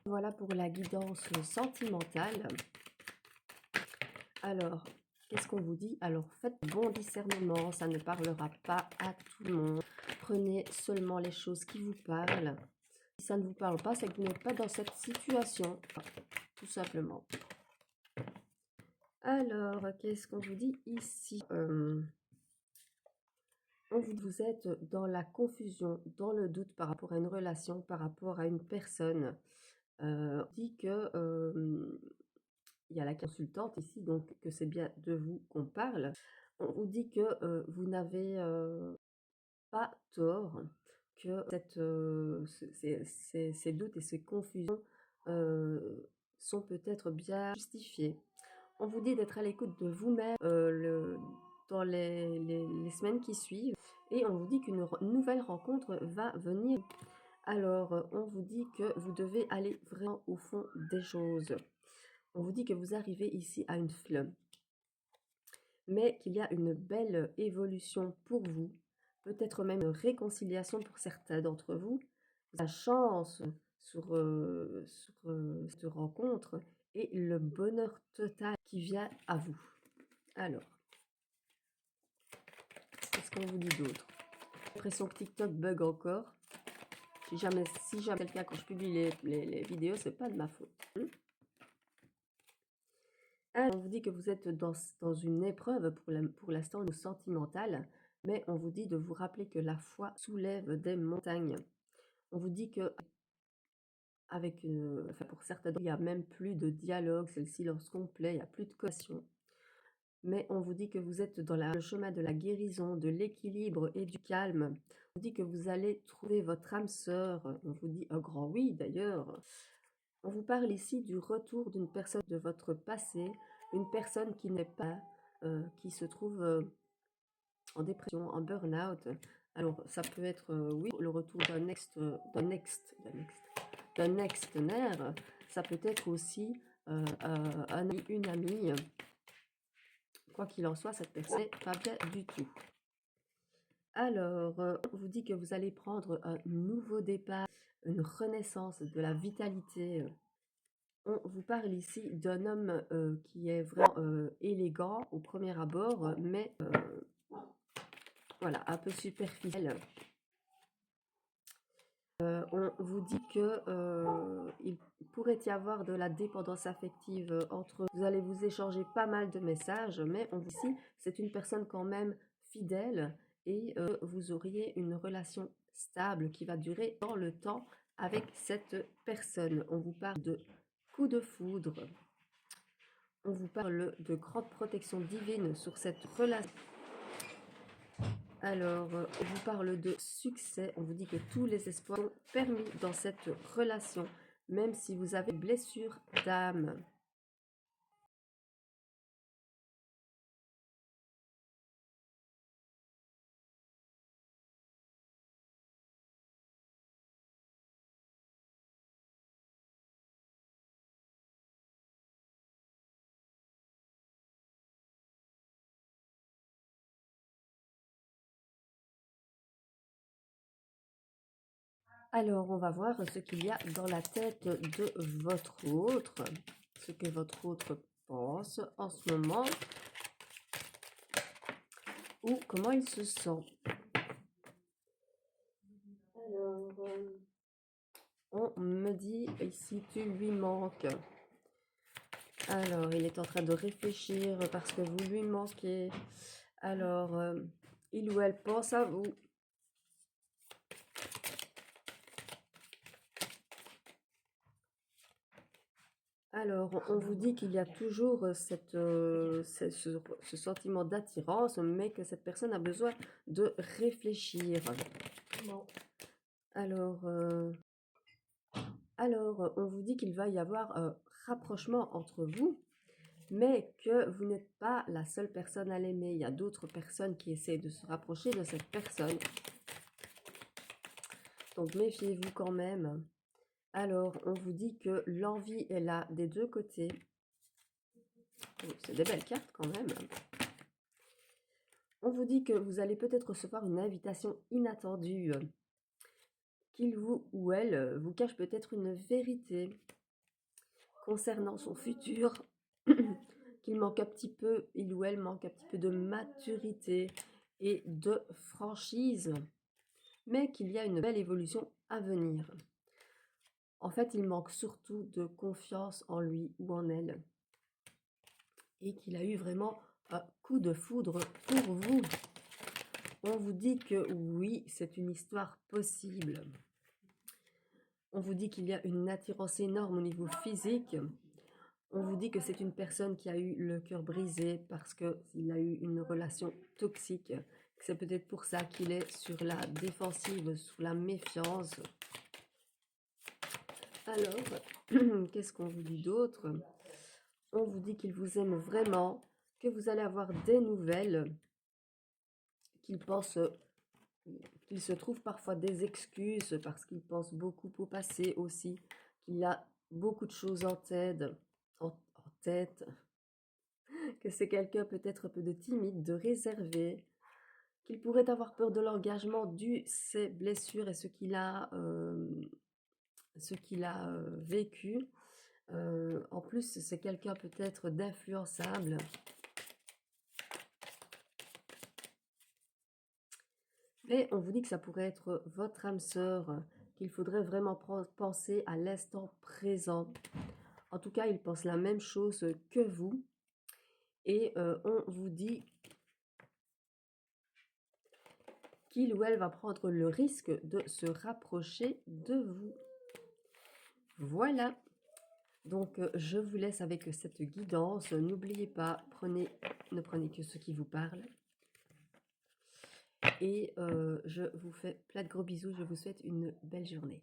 Voilà pour la guidance sentimentale. Alors, qu'est-ce qu'on vous dit? Alors, faites bon discernement, ça ne parlera pas à tout le monde. Prenez seulement les choses qui vous parlent. Si ça ne vous parle pas, c'est que vous n'êtes pas dans cette situation, tout simplement. Alors, qu'est-ce qu'on vous dit ici? Vous êtes dans la confusion, dans le doute par rapport à une relation, par rapport à une personne. On dit que il y a la consultante ici, donc que c'est bien de vous qu'on parle. On vous dit que vous n'avez pas tort, que ces doutes et ces confusions sont peut-être bien justifiés. On vous dit d'être à l'écoute de vous-même dans les semaines qui suivent et on vous dit qu'une nouvelle rencontre va venir. Alors, on vous dit que vous devez aller vraiment au fond des choses. On vous dit que vous arrivez ici à une flamme, mais qu'il y a une belle évolution pour vous, peut-être même une réconciliation pour certains d'entre vous. La chance sur cette rencontre et le bonheur total qui vient à vous. Alors, qu'est-ce qu'on vous dit d'autre? J'ai l'impression que TikTok bug encore. Si jamais quelqu'un, quand je publie les vidéos, c'est pas de ma faute. Alors, on vous dit que vous êtes dans une épreuve pour l'instant sentimentale, mais on vous dit de vous rappeler que la foi soulève des montagnes. On vous dit que pour certains, il n'y a même plus de dialogue, c'est le silence complet, il n'y a plus de connexion. Mais on vous dit que vous êtes dans le chemin de la guérison, de l'équilibre et du calme. On vous dit que vous allez trouver votre âme sœur. On vous dit un grand oui d'ailleurs. On vous parle ici du retour d'une personne de votre passé, une personne qui n'est pas, qui se trouve en dépression, en burn-out. Alors, ça peut être, oui, le retour d'un ex-tenaire. Ça peut être aussi une amie. Quoi qu'il en soit, cette personne n'est pas bien du tout. Alors, on vous dit que vous allez prendre un nouveau départ, une renaissance de la vitalité. On vous parle ici d'un homme qui est vraiment élégant au premier abord, mais voilà, un peu superficiel. On vous dit que il pourrait y avoir de la dépendance affective entre eux. Vous allez vous échanger pas mal de messages, mais on dit ici, c'est une personne quand même fidèle et vous auriez une relation stable qui va durer dans le temps avec cette personne. On vous parle de coup de foudre. On vous parle de grande protection divine sur cette relation. Alors, on vous parle de succès. On vous dit que tous les espoirs sont permis dans cette relation, même si vous avez une blessure d'âme. Alors, on va voir ce qu'il y a dans la tête de votre autre, ce que votre autre pense en ce moment, ou comment il se sent. Alors, on me dit ici, tu lui manques. Alors, il est en train de réfléchir parce que vous lui manquez. Alors, il ou elle pense à vous. Alors, on vous dit qu'il y a toujours ce sentiment d'attirance, mais que cette personne a besoin de réfléchir. Non. Alors, on vous dit qu'il va y avoir un rapprochement entre vous, mais que vous n'êtes pas la seule personne à l'aimer. Il y a d'autres personnes qui essaient de se rapprocher de cette personne. Donc, méfiez-vous quand même. Alors, on vous dit que l'envie est là des deux côtés. Oh, c'est des belles cartes quand même. On vous dit que vous allez peut-être recevoir une invitation inattendue qu'il vous ou elle vous cache peut-être une vérité concernant son futur, qu'il manque un petit peu, il ou elle manque un petit peu de maturité et de franchise, mais qu'il y a une belle évolution à venir. En fait, il manque surtout de confiance en lui ou en elle et qu'il a eu vraiment un coup de foudre pour vous. On vous dit que oui, c'est une histoire possible. On vous dit qu'il y a une attirance énorme au niveau physique. On vous dit que c'est une personne qui a eu le cœur brisé parce qu'il a eu une relation toxique. C'est peut-être pour ça qu'il est sur la défensive, sous la méfiance. Alors, qu'est-ce qu'on vous dit d'autre? On vous dit qu'il vous aime vraiment, que vous allez avoir des nouvelles, qu'il pense, qu'il se trouve parfois des excuses parce qu'il pense beaucoup au passé aussi, qu'il a beaucoup de choses en tête, que c'est quelqu'un peut-être un peu de timide, de réservé, qu'il pourrait avoir peur de l'engagement dû ses blessures et ce qu'il a vécu. En plus, c'est quelqu'un peut-être d'influençable. Mais on vous dit que ça pourrait être votre âme sœur, qu'il faudrait vraiment penser à l'instant présent. En tout cas, il pense la même chose que vous. Et on vous dit qu'il ou elle va prendre le risque de se rapprocher de vous. Voilà. Donc, je vous laisse avec cette guidance. N'oubliez pas, ne prenez que ce qui vous parle. Et je vous fais plein de gros bisous. Je vous souhaite une belle journée.